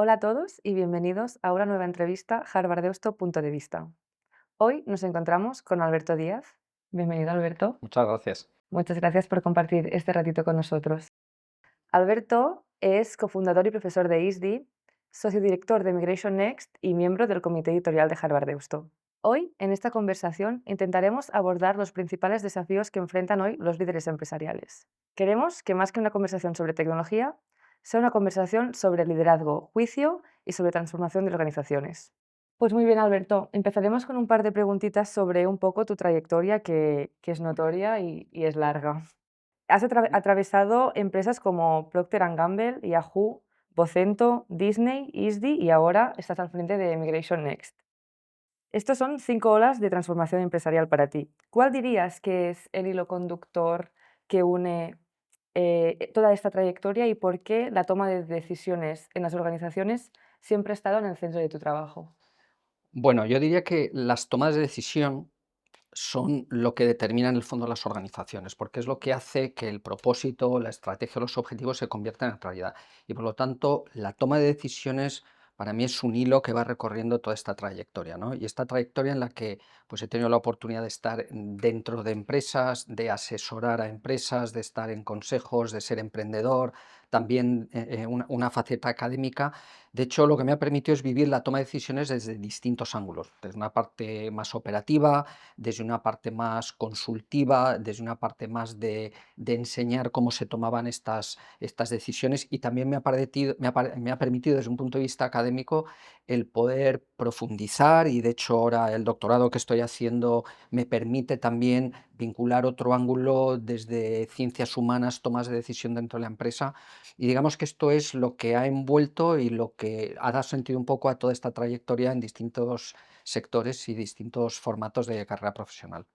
Hola a todos y bienvenidos a una nueva entrevista Harvard Deusto Punto de Vista. Hoy nos encontramos con Alberto Díaz. Bienvenido, Alberto. Muchas gracias. Muchas gracias por compartir este ratito con nosotros. Alberto es cofundador y profesor de ISDI, socio director de Migration Next y miembro del comité editorial de Harvard Deusto. Hoy, en esta conversación, intentaremos abordar los principales desafíos que enfrentan hoy los líderes empresariales. Queremos que más que una conversación sobre tecnología, sea una conversación sobre liderazgo, juicio y sobre transformación de organizaciones. Pues muy bien, Alberto. Empezaremos con un par de preguntitas sobre un poco tu trayectoria que es notoria y es larga. Has atravesado empresas como Procter and Gamble, Yahoo, Vocento, Disney, ISDI y ahora estás al frente de Migration Next. Estos son 5 olas de transformación empresarial para ti. ¿Cuál dirías que es el hilo conductor que une toda esta trayectoria y por qué la toma de decisiones en las organizaciones siempre ha estado en el centro de tu trabajo? Bueno, yo diría que las tomas de decisión son lo que determina en el fondo las organizaciones, porque es lo que hace que el propósito, la estrategia o los objetivos se conviertan en realidad. Y por lo tanto, la toma de decisiones para mí es un hilo que va recorriendo toda esta trayectoria, ¿no? Y esta trayectoria en la que pues, he tenido la oportunidad de estar dentro de empresas, de asesorar a empresas, de estar en consejos, de ser emprendedor, también una faceta académica. De hecho, lo que me ha permitido es vivir la toma de decisiones desde distintos ángulos, desde una parte más operativa, desde una parte más consultiva, desde una parte más de enseñar cómo se tomaban estas decisiones, y también me ha permitido desde un punto de vista académico el poder profundizar, y de hecho ahora el doctorado que estoy haciendo me permite también vincular otro ángulo desde ciencias humanas, tomas de decisión dentro de la empresa, y digamos que esto es lo que ha envuelto y lo que ha dado sentido un poco a toda esta trayectoria en distintos sectores y distintos formatos de carrera profesional.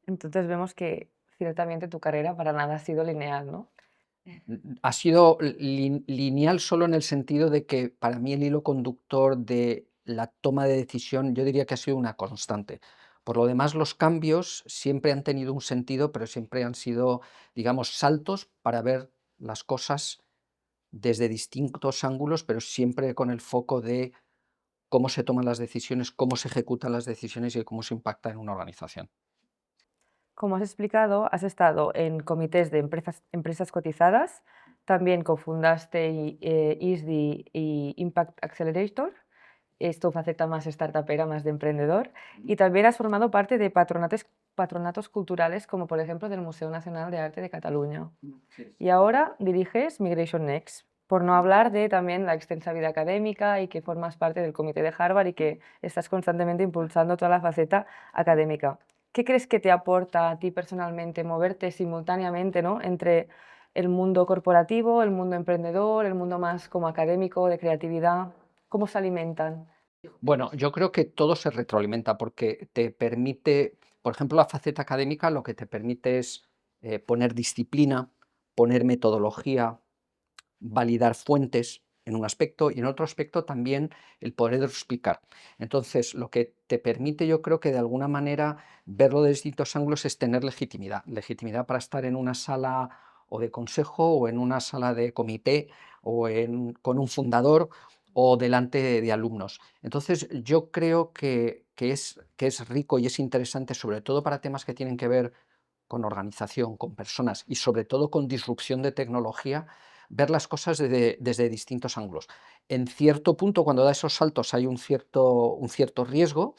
Entonces vemos que ciertamente tu carrera para nada ha sido lineal, ¿no? Ha sido lineal solo en el sentido de que para mí el hilo conductor de la toma de decisión yo diría que ha sido una constante. Por lo demás, los cambios siempre han tenido un sentido, pero siempre han sido, digamos, saltos para ver las cosas desde distintos ángulos, pero siempre con el foco de cómo se toman las decisiones, cómo se ejecutan las decisiones y cómo se impacta en una organización. Como has explicado, has estado en comités de empresas cotizadas, también cofundaste ISDI y Impact Accelerator, es tu faceta más startupera, más de emprendedor, y también has formado parte de patronatos culturales como por ejemplo del Museo Nacional de Arte de Cataluña. Sí. Y ahora diriges Migration Next, por no hablar de también la extensa vida académica y que formas parte del comité de Harvard y que estás constantemente impulsando toda la faceta académica. ¿Qué crees que te aporta a ti personalmente moverte simultáneamente, ¿no?, entre el mundo corporativo, el mundo emprendedor, el mundo más como académico, de creatividad? ¿Cómo se alimentan? Bueno, yo creo que todo se retroalimenta porque te permite, por ejemplo, la faceta académica lo que te permite es poner disciplina, poner metodología, validar fuentes en un aspecto y en otro aspecto también el poder explicar. Entonces, lo que te permite, yo creo que de alguna manera verlo de distintos ángulos es tener legitimidad. Legitimidad para estar en una sala o de consejo o en una sala de comité o con un fundador o delante de alumnos. Entonces, yo creo que es rico y es interesante, sobre todo para temas que tienen que ver con organización, con personas y sobre todo con disrupción de tecnología, ver las cosas desde distintos ángulos. En cierto punto, cuando da esos saltos, hay un cierto riesgo,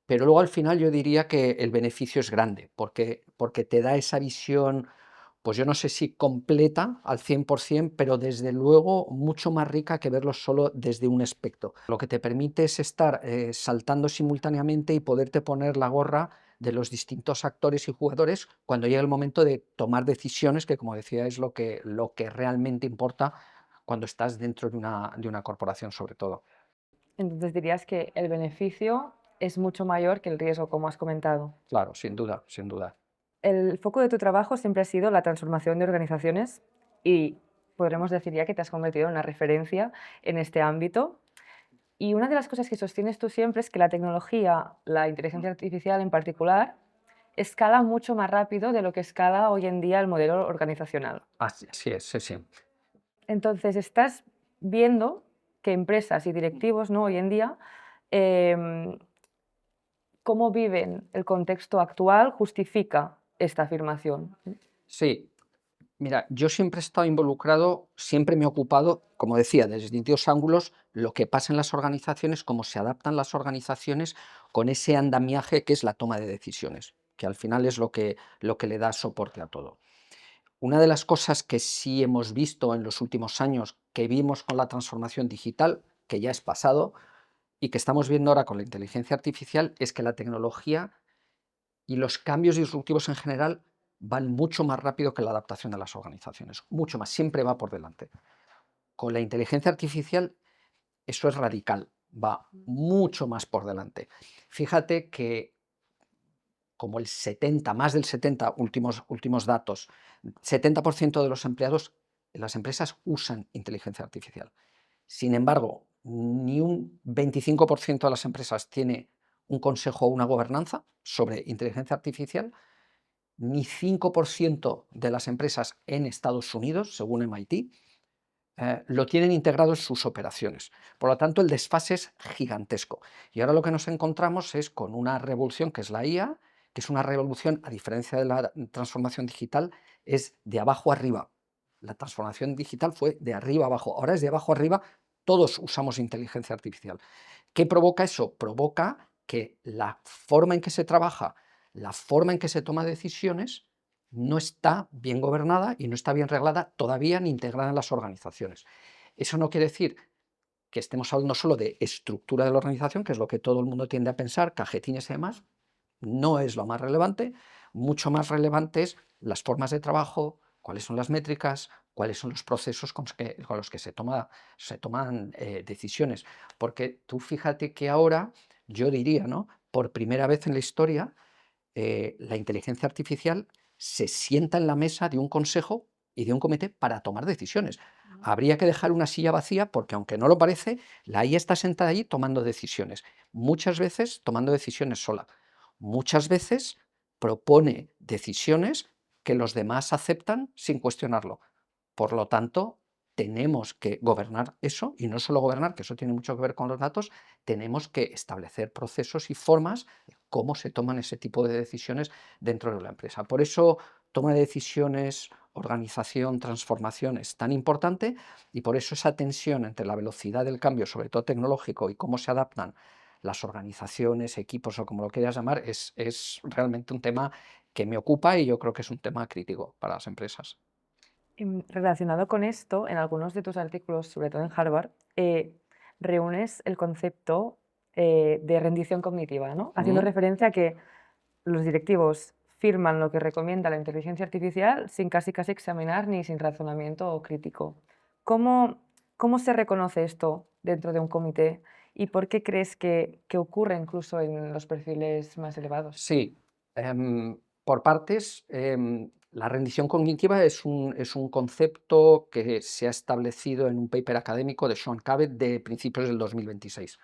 pero luego al final yo diría que el beneficio es grande, porque te da esa visión, pues yo no sé si completa al 100%, pero desde luego mucho más rica que verlo solo desde un aspecto. Lo que te permite es estar saltando simultáneamente y poderte poner la gorra de los distintos actores y jugadores cuando llega el momento de tomar decisiones, que como decía es lo que realmente importa cuando estás dentro de una corporación sobre todo. Entonces dirías que el beneficio es mucho mayor que el riesgo, como has comentado. Claro, sin duda, sin duda. El foco de tu trabajo siempre ha sido la transformación de organizaciones y podremos decir ya que te has convertido en una referencia en este ámbito. Y una de las cosas que sostienes tú siempre es que la tecnología, la inteligencia artificial en particular, escala mucho más rápido de lo que escala hoy en día el modelo organizacional. Así es, sí, sí. Entonces, estás viendo que empresas y directivos, ¿no? Hoy en día, em, cómo viven el contexto actual justifica esta afirmación. Sí, mira, yo siempre he estado involucrado, siempre me he ocupado, como decía, desde distintos ángulos, lo que pasa en las organizaciones, cómo se adaptan las organizaciones con ese andamiaje que es la toma de decisiones, que al final es lo que le da soporte a todo. Una de las cosas que sí hemos visto en los últimos años, que vimos con la transformación digital, que ya es pasado, y que estamos viendo ahora con la inteligencia artificial, es que la tecnología y los cambios disruptivos en general van mucho más rápido que la adaptación de las organizaciones, mucho más, siempre va por delante. Con la inteligencia artificial eso es radical, va mucho más por delante. Fíjate que como el 70, más del 70, últimos datos, 70% de los empleados en las empresas usan inteligencia artificial. Sin embargo, ni un 25% de las empresas tiene un consejo o una gobernanza sobre inteligencia artificial, ni 5% de las empresas en Estados Unidos, según MIT, lo tienen integrado en sus operaciones. Por lo tanto, el desfase es gigantesco. Y ahora lo que nos encontramos es con una revolución que es la IA, que es una revolución, a diferencia de la transformación digital, es de abajo arriba. La transformación digital fue de arriba abajo, ahora es de abajo arriba, todos usamos inteligencia artificial. ¿Qué provoca eso? Provoca que la forma en que se trabaja, la forma en que se toma decisiones, no está bien gobernada y no está bien reglada todavía ni integrada en las organizaciones. Eso no quiere decir que estemos hablando solo de estructura de la organización, que es lo que todo el mundo tiende a pensar, cajetines y demás, no es lo más relevante. Mucho más relevante es las formas de trabajo, cuáles son las métricas, cuáles son los procesos con los que se toman decisiones. Porque tú fíjate que ahora, yo diría, ¿no? Por primera vez en la historia, la inteligencia artificial se sienta en la mesa de un consejo y de un comité para tomar decisiones. Habría que dejar una silla vacía porque, aunque no lo parece, la IA está sentada allí tomando decisiones. Muchas veces tomando decisiones sola. Muchas veces propone decisiones que los demás aceptan sin cuestionarlo. Por lo tanto, tenemos que gobernar eso, y no solo gobernar, que eso tiene mucho que ver con los datos, tenemos que establecer procesos y formas de cómo se toman ese tipo de decisiones dentro de la empresa. Por eso, toma de decisiones, organización, transformación es tan importante, y por eso esa tensión entre la velocidad del cambio, sobre todo tecnológico, y cómo se adaptan las organizaciones, equipos o como lo quieras llamar, es realmente un tema que me ocupa y yo creo que es un tema crítico para las empresas. Relacionado con esto, en algunos de tus artículos, sobre todo en Harvard, reúnes el concepto de rendición cognitiva, ¿no? Haciendo ¿Mm? referencia a que los directivos firman lo que recomienda la inteligencia artificial sin casi examinar ni sin razonamiento crítico. ¿Cómo, cómo se reconoce esto dentro de un comité y por qué crees que ocurre incluso en los perfiles más elevados? Sí, por partes. La rendición cognitiva es un concepto que se ha establecido en un paper académico de Sean Cabot de principios del 2026,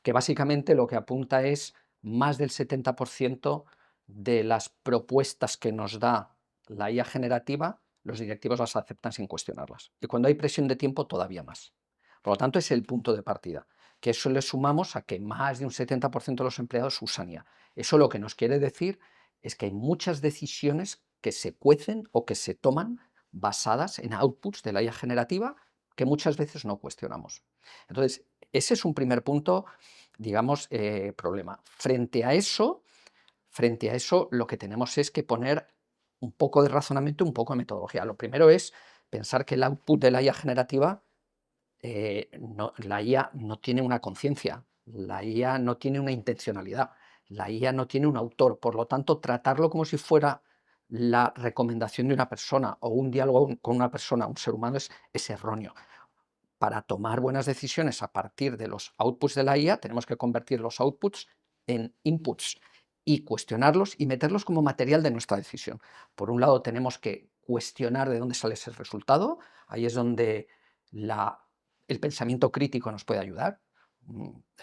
que básicamente lo que apunta es más del 70% de las propuestas que nos da la IA generativa, los directivos las aceptan sin cuestionarlas. Y cuando hay presión de tiempo, todavía más. Por lo tanto, es el punto de partida, que eso le sumamos a que más de un 70% de los empleados usan IA. Eso lo que nos quiere decir es que hay muchas decisiones que se cuecen o que se toman basadas en outputs de la IA generativa que muchas veces no cuestionamos. Entonces, ese es un primer punto, digamos, problema. Frente a eso, lo que tenemos es que poner un poco de razonamiento, un poco de metodología. Lo primero es pensar que el output de la IA generativa, la IA no tiene una conciencia, la IA no tiene una intencionalidad, la IA no tiene un autor. Por lo tanto, tratarlo como si fuera la recomendación de una persona o un diálogo con una persona, un ser humano, es erróneo. Para tomar buenas decisiones a partir de los outputs de la IA, tenemos que convertir los outputs en inputs y cuestionarlos y meterlos como material de nuestra decisión. Por un lado, tenemos que cuestionar de dónde sale ese resultado. Ahí es donde el pensamiento crítico nos puede ayudar.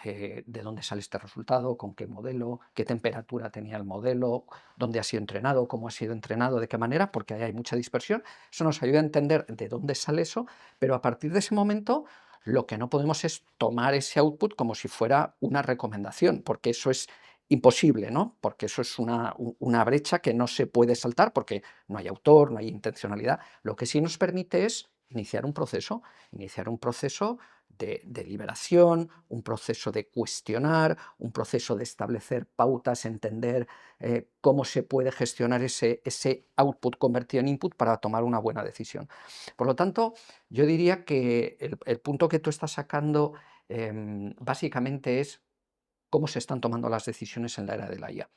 De dónde sale este resultado, con qué modelo, qué temperatura tenía el modelo, dónde ha sido entrenado, cómo ha sido entrenado, de qué manera, porque ahí hay mucha dispersión. Eso nos ayuda a entender de dónde sale eso, pero a partir de ese momento Lo que no podemos es tomar ese output como si fuera una recomendación, porque eso es imposible, ¿no? Porque eso es una brecha que no se puede saltar porque no hay autor, no hay intencionalidad. Lo que sí nos permite es iniciar un proceso de deliberación, un proceso de cuestionar, un proceso de establecer pautas, entender cómo se puede gestionar ese output convertido en input para tomar una buena decisión. Por lo tanto, yo diría que el punto que tú estás sacando básicamente es cómo se están tomando las decisiones en la era de la IA.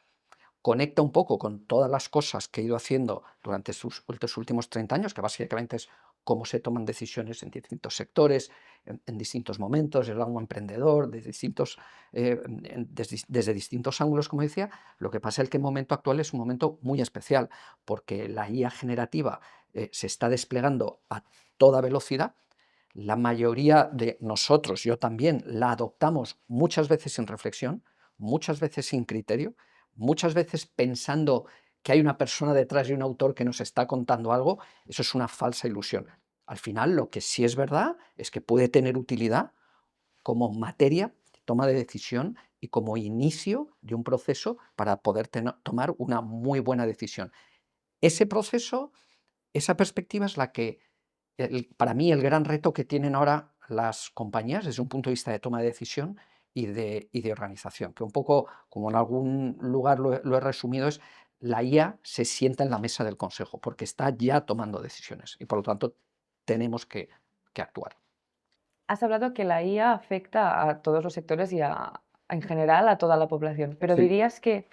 Conecta un poco con todas las cosas que he ido haciendo durante estos últimos 30 años, que básicamente es cómo se toman decisiones en distintos sectores, en distintos momentos, el rango emprendedor, desde distintos ángulos, como decía. Lo que pasa es que el momento actual es un momento muy especial, porque la IA generativa se está desplegando a toda velocidad. La mayoría de nosotros, yo también, la adoptamos muchas veces sin reflexión, muchas veces sin criterio, muchas veces pensando que hay una persona detrás y un autor que nos está contando algo. Eso es una falsa ilusión. Al final, lo que sí es verdad es que puede tener utilidad como materia de toma de decisión y como inicio de un proceso para poder tomar una muy buena decisión. Ese proceso, esa perspectiva es la que, para mí, el gran reto que tienen ahora las compañías desde un punto de vista de toma de decisión y de organización, que un poco, como en algún lugar lo he resumido, es la IA se sienta en la mesa del consejo porque está ya tomando decisiones y por lo tanto tenemos que actuar. Has hablado que la IA afecta a todos los sectores y en general a toda la población, pero Sí. ¿dirías que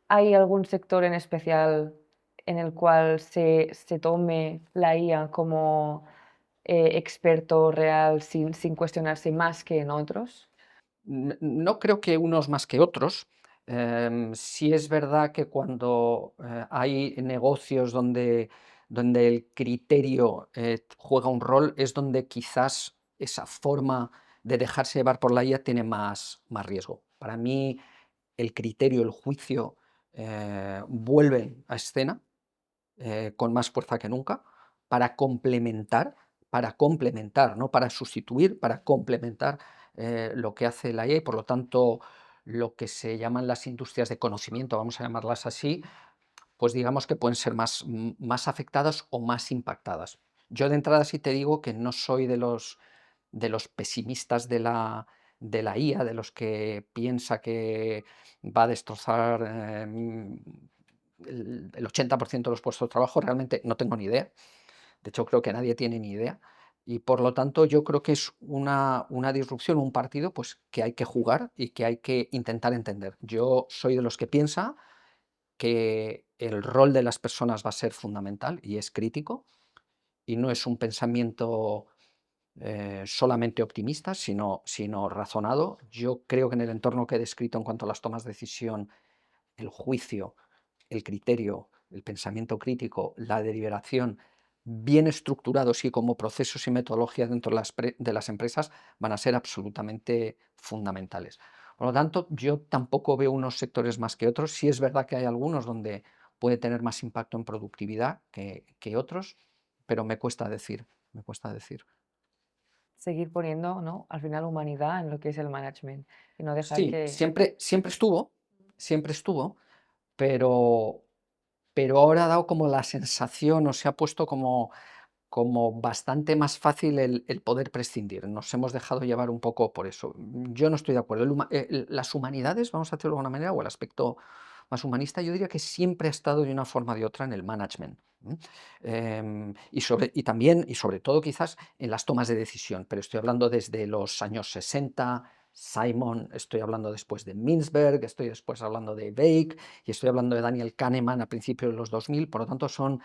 hay algún sector en especial en el cual se tome la IA como experto real sin cuestionarse más que en otros? No creo que unos más que otros. Sí es verdad que cuando hay negocios donde el criterio juega un rol, es donde quizás esa forma de dejarse llevar por la IA tiene más riesgo. Para mí, el criterio, el juicio vuelven a escena con más fuerza que nunca, para complementar, no para sustituir, para complementar lo que hace la IA y por lo tanto lo que se llaman las industrias de conocimiento, vamos a llamarlas así, pues digamos que pueden ser más afectadas o más impactadas. Yo de entrada sí te digo que no soy de los pesimistas de la IA, de los que piensa que va a destrozar el 80% de los puestos de trabajo. Realmente no tengo ni idea. De hecho, creo que nadie tiene ni idea. Y por lo tanto, yo creo que es una disrupción, un partido pues, que hay que jugar y que hay que intentar entender. Yo soy de los que piensa que el rol de las personas va a ser fundamental y es crítico, y no es un pensamiento solamente optimista, sino razonado. Yo creo que en el entorno que he descrito en cuanto a las tomas de decisión, el juicio, el criterio, el pensamiento crítico, la deliberación, bien estructurados y como procesos y metodologías dentro de las empresas, van a ser absolutamente fundamentales. Por lo tanto, yo tampoco veo unos sectores más que otros. Sí es verdad que hay algunos donde puede tener más impacto en productividad que otros, pero me cuesta decir, me cuesta decir. Seguir poniendo, ¿no? Al final humanidad en lo que es el management y no dejar Sí, que... siempre estuvo, pero ahora ha dado como la sensación, o se ha puesto como bastante más fácil el poder prescindir. Nos hemos dejado llevar un poco por eso. Yo no estoy de acuerdo. Las humanidades, vamos a decirlo de alguna manera, o el aspecto más humanista, yo diría que siempre ha estado de una forma o de otra en el management. Y también, y sobre todo quizás, en las tomas de decisión, pero estoy hablando desde los años 60, Simon, estoy hablando después de Mintzberg, estoy después hablando de Bake, y estoy hablando de Daniel Kahneman a principios de los 2000. Por lo tanto, son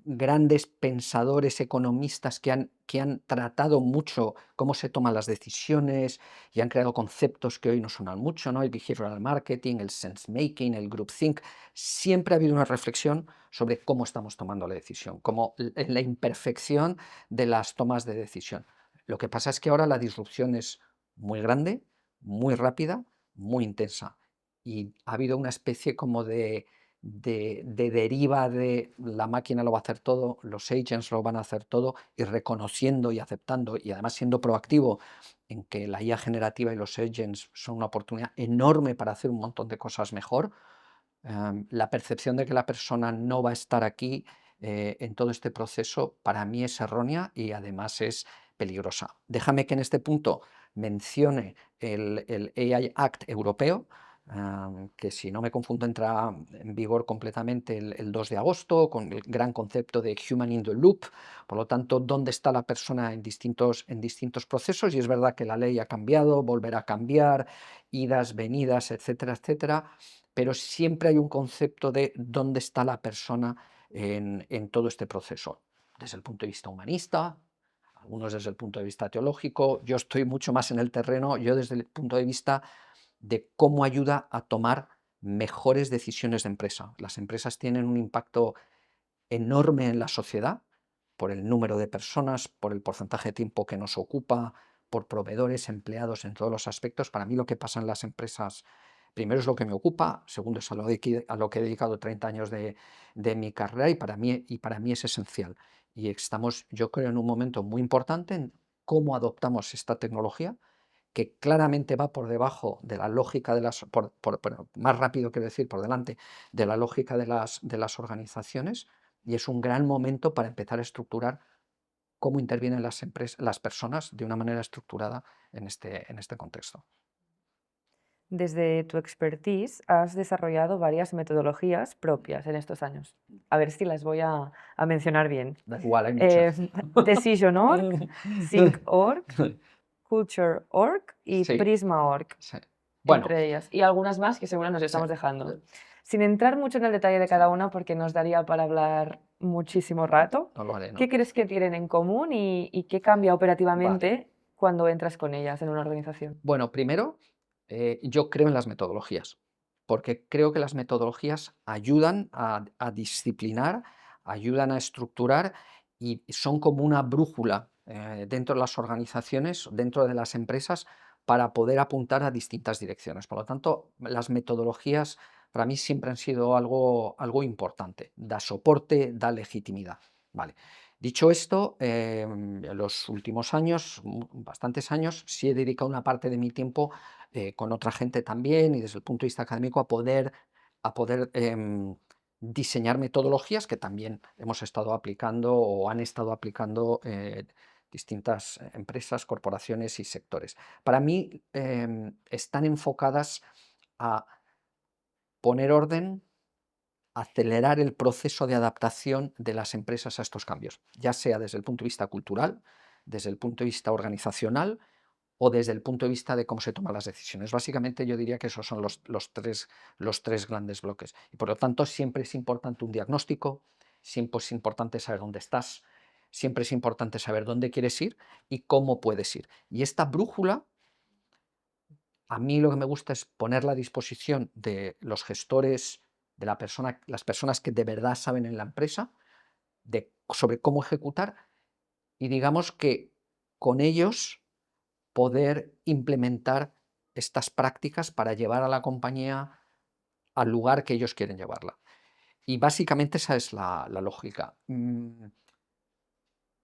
grandes pensadores, economistas que han tratado mucho cómo se toman las decisiones y han creado conceptos que hoy nos suenan mucho, ¿no? El behavioral marketing, el sense making, el groupthink. Siempre ha habido una reflexión sobre cómo estamos tomando la decisión, como en la imperfección de las tomas de decisión. Lo que pasa es que ahora la disrupción es muy grande, muy rápida, muy intensa. Y ha habido una especie como de de deriva de la máquina lo va a hacer todo, los agents lo van a hacer todo, y reconociendo y aceptando y además siendo proactivo en que la IA generativa y los agents son una oportunidad enorme para hacer un montón de cosas mejor. La percepción de que la persona no va a estar aquí en todo este proceso para mí es errónea y además es peligrosa. Déjame que en este punto mencione el AI Act europeo, que si no me confundo entra en vigor completamente el 2 de agosto con el gran concepto de Human in the Loop. Por lo tanto, ¿dónde está la persona en distintos procesos? Y es verdad que la ley ha cambiado, volverá a cambiar, idas, venidas, etcétera, etcétera, pero siempre hay un concepto de dónde está la persona en todo este proceso, desde el punto de vista humanista, algunos desde el punto de vista teológico. Yo estoy mucho más en el terreno, yo desde el punto de vista de cómo ayuda a tomar mejores decisiones de empresa. Las empresas tienen un impacto enorme en la sociedad por el número de personas, por el porcentaje de tiempo que nos ocupa, por proveedores, empleados, en todos los aspectos. Para mí lo que pasa en las empresas, primero es lo que me ocupa, segundo es a lo que he dedicado 30 años de mi carrera, y para mí es esencial. Y estamos, yo creo, en un momento muy importante en cómo adoptamos esta tecnología, que claramente va por debajo de la lógica de las, más rápido quiero decir, por delante de la lógica de las organizaciones, y es un gran momento para empezar a estructurar cómo intervienen las personas de una manera estructurada en este contexto. Desde tu expertise has desarrollado varias metodologías propias en estos años. A ver si las voy a mencionar bien. Da igual, hay muchas. Decision.org, Sync.org, Culture.org y Sí, Prisma.org, sí. Bueno, entre ellas. Y algunas más que seguro nos sí, estamos dejando. Sin entrar mucho en el detalle de cada una, porque nos daría para hablar muchísimo rato, no lo haré, ¿no? ¿qué crees que tienen en común y qué cambia Vale. operativamente cuando entras con ellas en una organización? Bueno, primero, yo creo en las metodologías, porque creo que las metodologías ayudan a disciplinar, ayudan a estructurar y son como una brújula dentro de las organizaciones, dentro de las empresas, para poder apuntar a distintas direcciones. Por lo tanto, las metodologías para mí siempre han sido algo importante, da soporte, da legitimidad. Vale. Dicho esto, en los últimos años, bastantes años, sí he dedicado una parte de mi tiempo con otra gente también y desde el punto de vista académico a poder diseñar metodologías que también hemos estado aplicando o han estado aplicando distintas empresas, corporaciones y sectores. Para mí están enfocadas a poner orden, acelerar el proceso de adaptación de las empresas a estos cambios, ya sea desde el punto de vista cultural, desde el punto de vista organizacional o desde el punto de vista de cómo se toman las decisiones. Básicamente yo diría que esos son los tres grandes bloques. Y por lo tanto siempre es importante un diagnóstico, siempre es importante saber dónde estás, siempre es importante saber dónde quieres ir y cómo puedes ir. Y esta brújula, a mí lo que me gusta es ponerla a disposición de los gestores, de las personas que de verdad saben en la empresa, sobre cómo ejecutar, y digamos que con ellos poder implementar estas prácticas para llevar a la compañía al lugar que ellos quieren llevarla. Y básicamente esa es la lógica.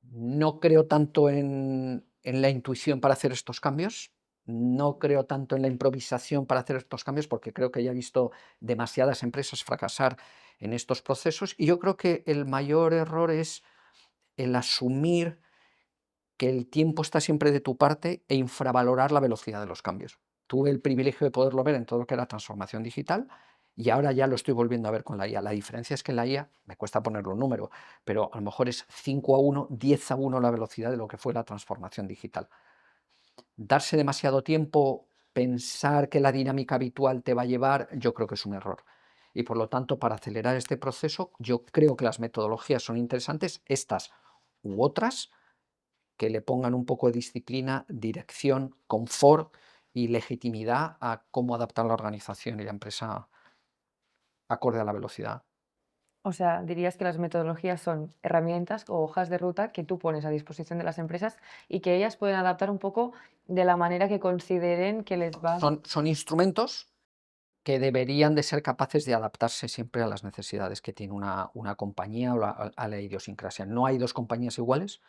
No creo tanto en la intuición para hacer estos cambios, no creo tanto en la improvisación para hacer estos cambios, porque creo que ya he visto demasiadas empresas fracasar en estos procesos, y yo creo que el mayor error es el asumir que el tiempo está siempre de tu parte e infravalorar la velocidad de los cambios. Tuve el privilegio de poderlo ver en todo lo que era transformación digital y ahora ya lo estoy volviendo a ver con la IA. La diferencia es que en la IA, me cuesta ponerle un número, pero a lo mejor es 5-1, 10-1 la velocidad de lo que fue la transformación digital. Darse demasiado tiempo, pensar que la dinámica habitual te va a llevar, yo creo que es un error. Y por lo tanto, para acelerar este proceso, yo creo que las metodologías son interesantes, estas u otras, que le pongan un poco de disciplina, dirección, confort y legitimidad a cómo adaptar la organización y la empresa acorde a la velocidad. O sea, dirías que las metodologías son herramientas o hojas de ruta que tú pones a disposición de las empresas y que ellas pueden adaptar un poco de la manera que consideren que les va. Son instrumentos que deberían de ser capaces de adaptarse siempre a las necesidades que tiene una compañía o a la idiosincrasia. No hay dos compañías iguales,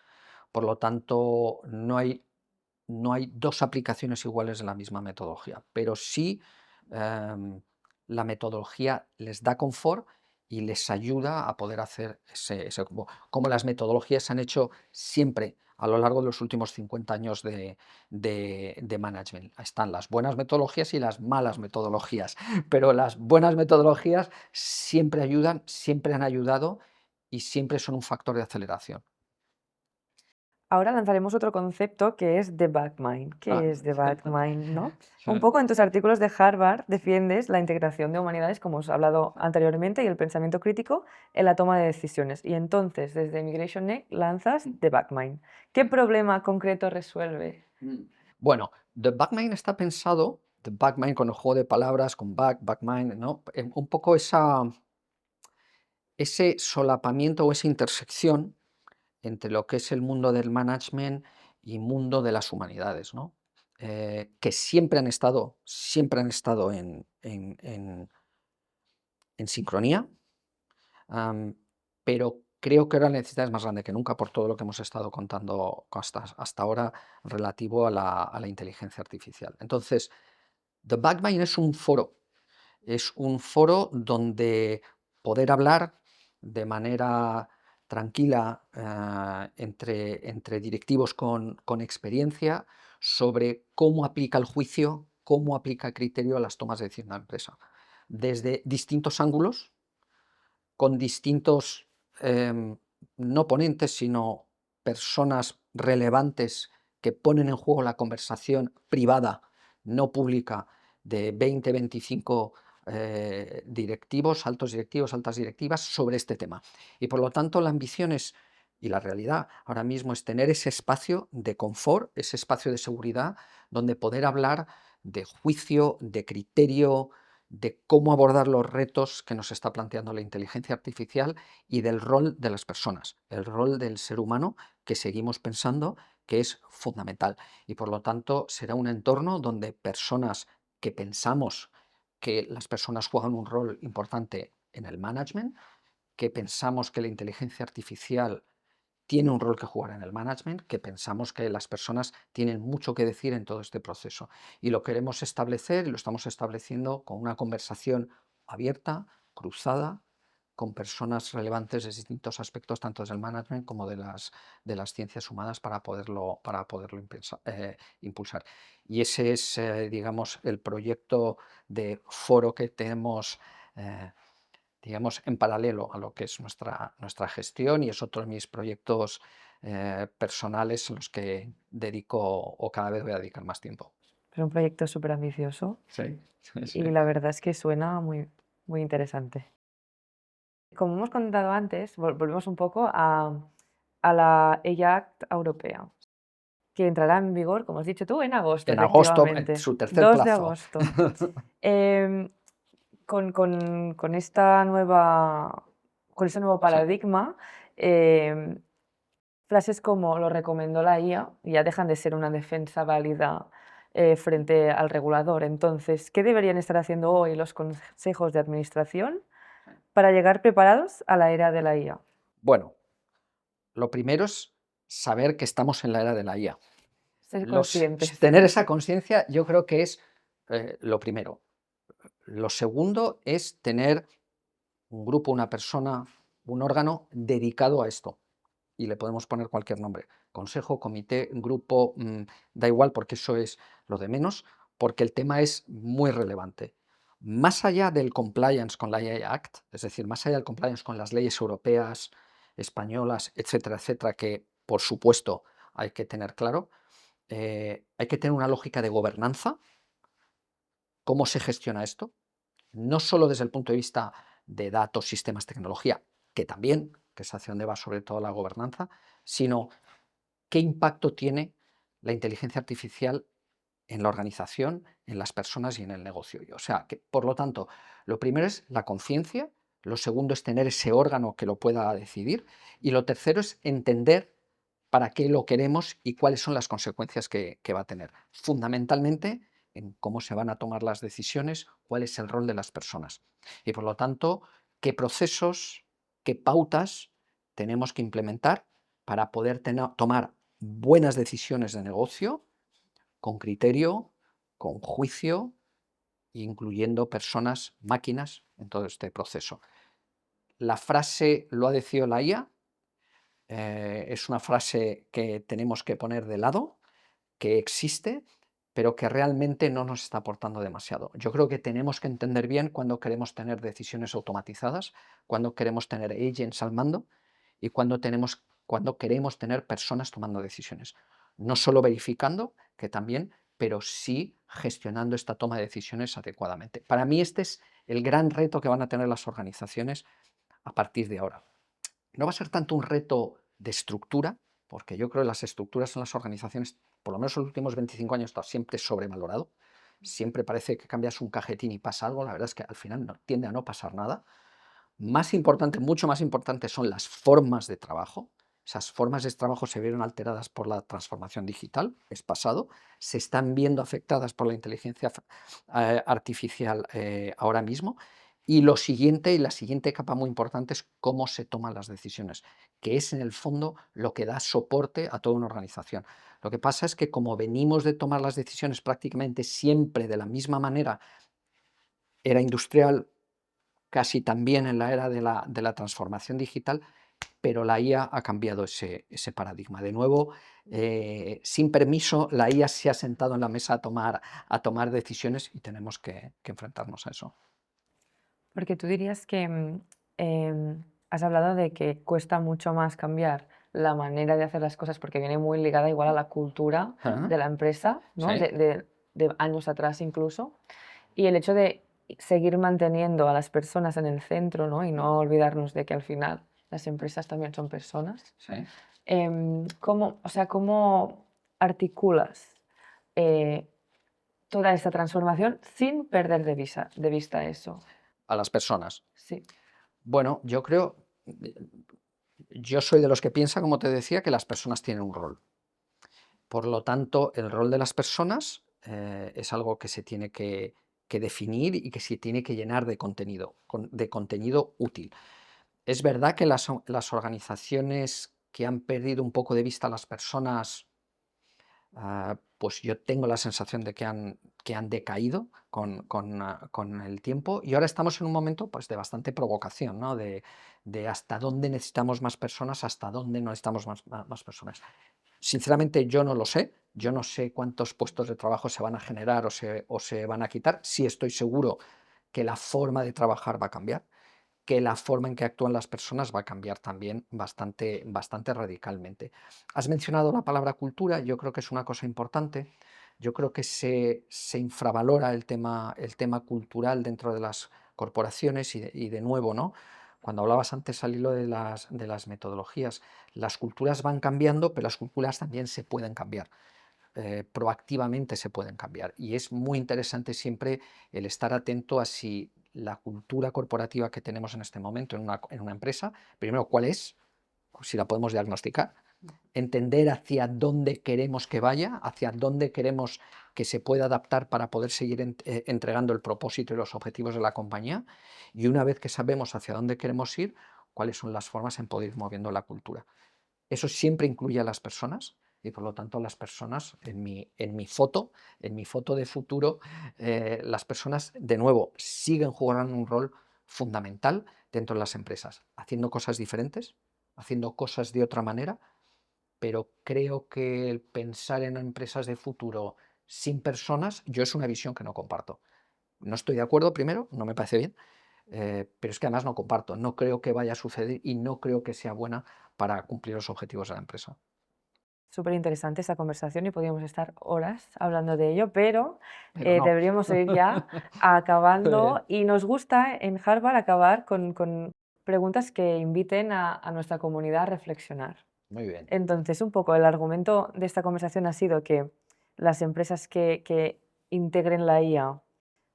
por lo tanto, no hay dos aplicaciones iguales de la misma metodología, pero sí em, la metodología les da confort y les ayuda a poder hacer como las metodologías se han hecho siempre a lo largo de los últimos 50 años de management. Están las buenas metodologías y las malas metodologías, pero las buenas metodologías siempre ayudan, siempre han ayudado y siempre son un factor de aceleración. Ahora lanzaremos otro concepto que es The Back Mind. Ah, ¿Qué es The Back Mind, no? Un sí. poco en tus artículos de Harvard defiendes la integración de humanidades, como os he hablado anteriormente, y el pensamiento crítico en la toma de decisiones. Y entonces, desde Immigration Next, lanzas The Back Mind. ¿Qué problema concreto resuelve? Bueno, The Backmind está pensado, The Backmind con el juego de palabras, con Backmind, ¿no? Un poco ese solapamiento o esa intersección entre lo que es el mundo del management y mundo de las humanidades, ¿no? Que siempre han estado en sincronía, am, pero creo que ahora la necesidad es más grande que nunca por todo lo que hemos estado contando hasta ahora relativo a la inteligencia artificial. Entonces, The Backbine es un foro donde poder hablar de manera tranquila entre directivos con experiencia sobre cómo aplica el juicio, cómo aplica el criterio a las tomas de decisión de la empresa, desde distintos ángulos, con distintos, no ponentes, sino personas relevantes que ponen en juego la conversación privada, no pública, de 20, 25 directivos, altos directivos, altas directivas, sobre este tema. Y por lo tanto, la ambición es, y la realidad ahora mismo es tener ese espacio de confort, ese espacio de seguridad, donde poder hablar de juicio, de criterio, de cómo abordar los retos que nos está planteando la inteligencia artificial y del rol de las personas, el rol del ser humano que seguimos pensando que es fundamental. Y por lo tanto será un entorno donde personas que pensamos que las personas juegan un rol importante en el management, que pensamos que la inteligencia artificial tiene un rol que jugar en el management, que pensamos que las personas tienen mucho que decir en todo este proceso. Y lo queremos establecer y lo estamos estableciendo con una conversación abierta, cruzada, con personas relevantes de distintos aspectos, tanto del management como de las ciencias humanas, para poderlo impulsar. Y ese es, digamos, el proyecto de foro que tenemos digamos, en paralelo a lo que es nuestra gestión, y es otro de mis proyectos personales en los que dedico o cada vez voy a dedicar más tiempo. Es un proyecto súper ambicioso Sí, sí, y sí. la verdad es que suena muy, muy interesante. Como hemos contado antes, volvemos un poco a la AI Act europea, que entrará en vigor, como has dicho tú, en agosto, En agosto, efectivamente, su tercer 2 de plazo. agosto. Em, con esta nueva, con ese nuevo Sí. paradigma, em, frases como "lo recomendó la IA" ya dejan de ser una defensa válida frente al regulador. Entonces, ¿qué deberían estar haciendo hoy los consejos de administración para llegar preparados a la era de la IA? Bueno, lo primero es saber que estamos en la era de la IA. Ser conscientes. Tener esa conciencia yo creo que es lo primero. Lo segundo es tener un grupo, una persona, un órgano dedicado a esto. Y le podemos poner cualquier nombre. Consejo, comité, grupo, da igual porque eso es lo de menos, porque el tema es muy relevante. Más allá del compliance con la AI Act, es decir, más allá del compliance con las leyes europeas, españolas, etcétera, que por supuesto hay que tener claro, hay que tener una lógica de gobernanza. ¿Cómo se gestiona esto? No solo desde el punto de vista de datos, sistemas, tecnología, que también, que es hacia donde va sobre todo la gobernanza, sino qué impacto tiene la inteligencia artificial en la organización, en las personas y en el negocio. O sea, que, por lo tanto, lo primero es la conciencia, lo segundo es tener ese órgano que lo pueda decidir, y lo tercero es entender para qué lo queremos y cuáles son las consecuencias que va a tener. Fundamentalmente, en cómo se van a tomar las decisiones, cuál es el rol de las personas. Y por lo tanto, qué procesos, qué pautas tenemos que implementar para poder tomar buenas decisiones de negocio con criterio, con juicio, incluyendo personas, máquinas en todo este proceso. La frase "lo ha decidido la IA" es una frase que tenemos que poner de lado, que existe, pero que realmente no nos está aportando demasiado. Yo creo que tenemos que entender bien cuándo queremos tener decisiones automatizadas, cuándo queremos tener agents al mando y cuándo queremos tener personas tomando decisiones. No solo verificando, que también, pero sí gestionando esta toma de decisiones adecuadamente. Para mí este es el gran reto que van a tener las organizaciones a partir de ahora. No va a ser tanto un reto de estructura, porque yo creo que las estructuras en las organizaciones, por lo menos en los últimos 25 años, está siempre sobrevalorado. Siempre parece que cambias un cajetín y pasa algo. La verdad es que al final tiende a no pasar nada. Más importante, mucho más importante, son las formas de trabajo. Esas formas de trabajo se vieron alteradas por la transformación digital, es pasado, se están viendo afectadas por la inteligencia artificial ahora mismo. Y lo siguiente, y la siguiente capa muy importante, es cómo se toman las decisiones, que es en el fondo lo que da soporte a toda una organización. Lo que pasa es que como venimos de tomar las decisiones prácticamente siempre de la misma manera, era industrial, casi también en la era de la transformación digital, pero la IA ha cambiado ese paradigma. De nuevo, sin permiso, la IA se ha sentado en la mesa a tomar decisiones y tenemos que enfrentarnos a eso. Porque tú dirías que has hablado de que cuesta mucho más cambiar la manera de hacer las cosas porque viene muy ligada igual a la cultura Ajá. de la empresa, ¿no? Sí, De años atrás incluso. Y el hecho de seguir manteniendo a las personas en el centro, ¿no? Y no olvidarnos de que al final las empresas también son personas. sí. O sea, ¿cómo articulas eh, toda esta transformación sin perder de vista eso? A las personas. Sí. Bueno, yo soy de los que piensa, como te decía, que las personas tienen un rol. Por lo tanto, el rol de las personas es algo que se tiene que definir y que se tiene que llenar de contenido, de contenido útil. Es verdad que las organizaciones que han perdido un poco de vista a las personas, pues yo tengo la sensación de que han decaído con el tiempo, y ahora estamos en un momento pues, de bastante provocación, ¿no? De hasta dónde necesitamos más personas, hasta dónde no necesitamos más personas. Sinceramente yo no lo sé, yo no sé cuántos puestos de trabajo se van a generar o se van a quitar. Sí estoy seguro que la forma de trabajar va a cambiar, que la forma en que actúan las personas va a cambiar también bastante radicalmente. Has mencionado la palabra cultura, yo creo que es una cosa importante. Yo creo que se infravalora el tema cultural dentro de las corporaciones y de nuevo, ¿no? Cuando hablabas antes al hilo de las metodologías, las culturas van cambiando, pero las culturas también se pueden cambiar. Proactivamente se pueden cambiar. Y es muy interesante siempre el estar atento a si la cultura corporativa que tenemos en este momento en una empresa, primero, cuál es, si la podemos diagnosticar, entender hacia dónde queremos que vaya, hacia dónde queremos que se pueda adaptar para poder seguir entregando el propósito y los objetivos de la compañía, y una vez que sabemos hacia dónde queremos ir, cuáles son las formas en poder ir moviendo la cultura. Eso siempre incluye a las personas y por lo tanto las personas, en mi foto de futuro, las personas de nuevo siguen jugando un rol fundamental dentro de las empresas, haciendo cosas diferentes, haciendo cosas de otra manera, pero creo que el pensar en empresas de futuro sin personas, yo es una visión que no comparto. No estoy de acuerdo, primero, no me parece bien, pero es que además no comparto, no creo que vaya a suceder y no creo que sea buena para cumplir los objetivos de la empresa. Súper interesante esta conversación y podríamos estar horas hablando de ello, pero Pero no. deberíamos ir ya Muy bien. acabando. Y nos gusta en Harvard acabar con preguntas que inviten a nuestra comunidad a reflexionar. Muy bien. Entonces, un poco el argumento de esta conversación ha sido que las empresas que integren la IA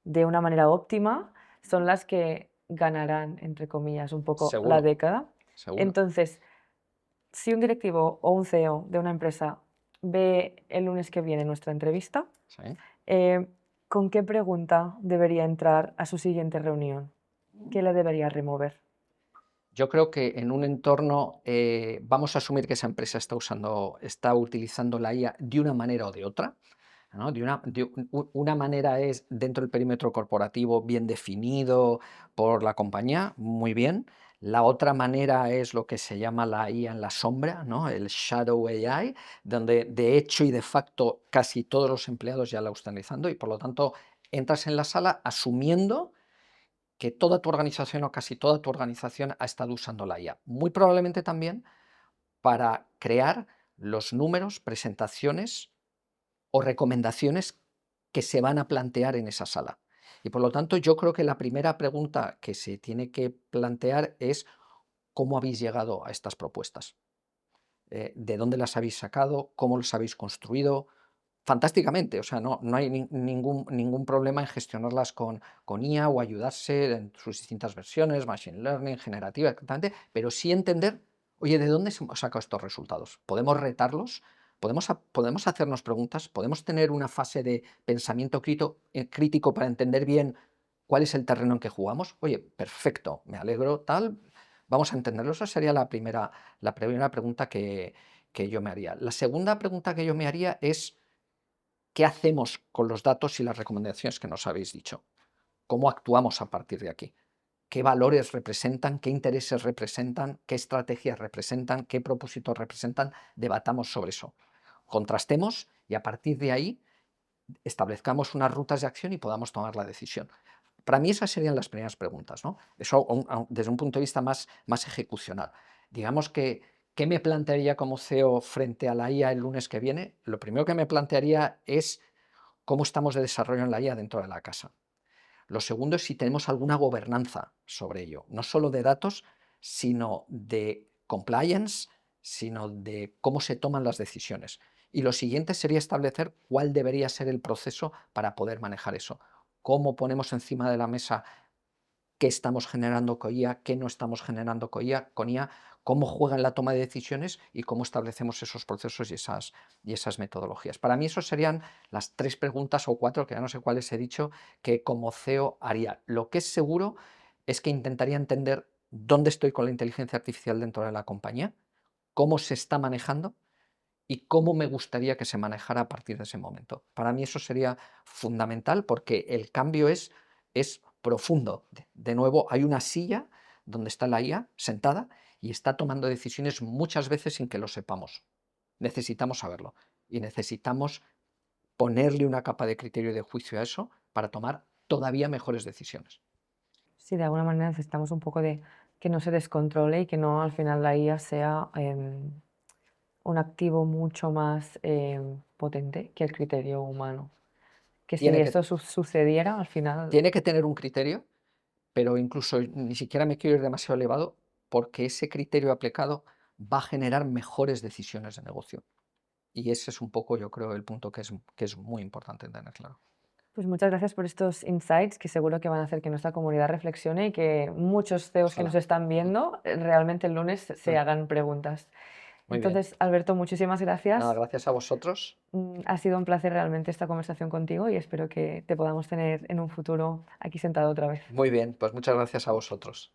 de una manera óptima son las que ganarán, entre comillas, un poco la Seguro, década. seguro. Entonces, si un directivo o un CEO de una empresa ve el lunes que viene nuestra entrevista, Sí. eh, ¿Con qué pregunta debería entrar a su siguiente reunión? ¿Qué le debería remover? Yo creo que en un entorno, vamos a asumir que esa empresa está utilizando la IA de una manera o de otra, ¿no? Una manera es dentro del perímetro corporativo bien definido por la compañía, muy bien. La otra manera es lo que se llama la IA en la sombra, ¿no? El shadow AI, donde de hecho y de facto casi todos los empleados ya la están utilizando y por lo tanto entras en la sala asumiendo que toda tu organización o casi toda tu organización ha estado usando la IA. Muy probablemente también para crear los números, presentaciones o recomendaciones que se van a plantear en esa sala. Y por lo tanto, yo creo que la primera pregunta que se tiene que plantear es cómo habéis llegado a estas propuestas, de dónde las habéis sacado, cómo las habéis construido. Fantásticamente, o sea, no hay ningún problema en gestionarlas con IA o ayudarse en sus distintas versiones, machine learning, generativa, exactamente, pero sí entender, oye, ¿de dónde se hemos sacado estos resultados? ¿Podemos retarlos? ¿Podemos hacernos preguntas? ¿Podemos tener una fase de pensamiento crítico para entender bien cuál es el terreno en que jugamos? Oye, perfecto, me alegro, tal, vamos a entenderlo. Esa sería la primera pregunta que yo me haría. La segunda pregunta que yo me haría es, ¿qué hacemos con los datos y las recomendaciones que nos habéis dicho? ¿Cómo actuamos a partir de aquí? ¿Qué valores representan? ¿Qué intereses representan? ¿Qué estrategias representan? ¿Qué propósitos representan? Debatamos sobre eso. Contrastemos y a partir de ahí establezcamos unas rutas de acción y podamos tomar la decisión. Para mí esas serían las primeras preguntas, ¿no? Eso desde un punto de vista más ejecucional. Digamos que, ¿qué me plantearía como CEO frente a la IA el lunes que viene? Lo primero que me plantearía es cómo estamos de desarrollo en la IA dentro de la casa. Lo segundo es si tenemos alguna gobernanza sobre ello, no solo de datos, sino de compliance, sino de cómo se toman las decisiones. Y lo siguiente sería establecer cuál debería ser el proceso para poder manejar eso. Cómo ponemos encima de la mesa qué estamos generando con IA, qué no estamos generando con IA, cómo juega en la toma de decisiones y cómo establecemos esos procesos y esas metodologías. Para mí, esas serían las 3 preguntas o 4, que ya no sé cuáles he dicho, que como CEO haría. Lo que es seguro es que intentaría entender dónde estoy con la inteligencia artificial dentro de la compañía, cómo se está manejando y cómo me gustaría que se manejara a partir de ese momento. Para mí eso sería fundamental porque el cambio es profundo. De nuevo, hay una silla donde está la IA sentada y está tomando decisiones muchas veces sin que lo sepamos. Necesitamos saberlo y necesitamos ponerle una capa de criterio y de juicio a eso para tomar todavía mejores decisiones. Sí, de alguna manera necesitamos un poco de que no se descontrole y que no al final la IA sea un activo mucho más potente que el criterio humano. Que si Tiene que, esto sucediera, al final, tiene que tener un criterio, pero incluso ni siquiera me quiero ir demasiado elevado porque ese criterio aplicado va a generar mejores decisiones de negocio. Y ese es un poco, yo creo, el punto que es muy importante tener claro. pues muchas gracias por estos insights que seguro que van a hacer que nuestra comunidad reflexione y que muchos CEOs que nos Ojalá. están viendo realmente el lunes se Mm, hagan preguntas. Muy bien. Entonces, Alberto, muchísimas Nada, gracias. gracias a vosotros. Ha sido un placer realmente esta conversación contigo y espero que te podamos tener en un futuro aquí sentado otra vez. Muy bien, pues muchas gracias a vosotros.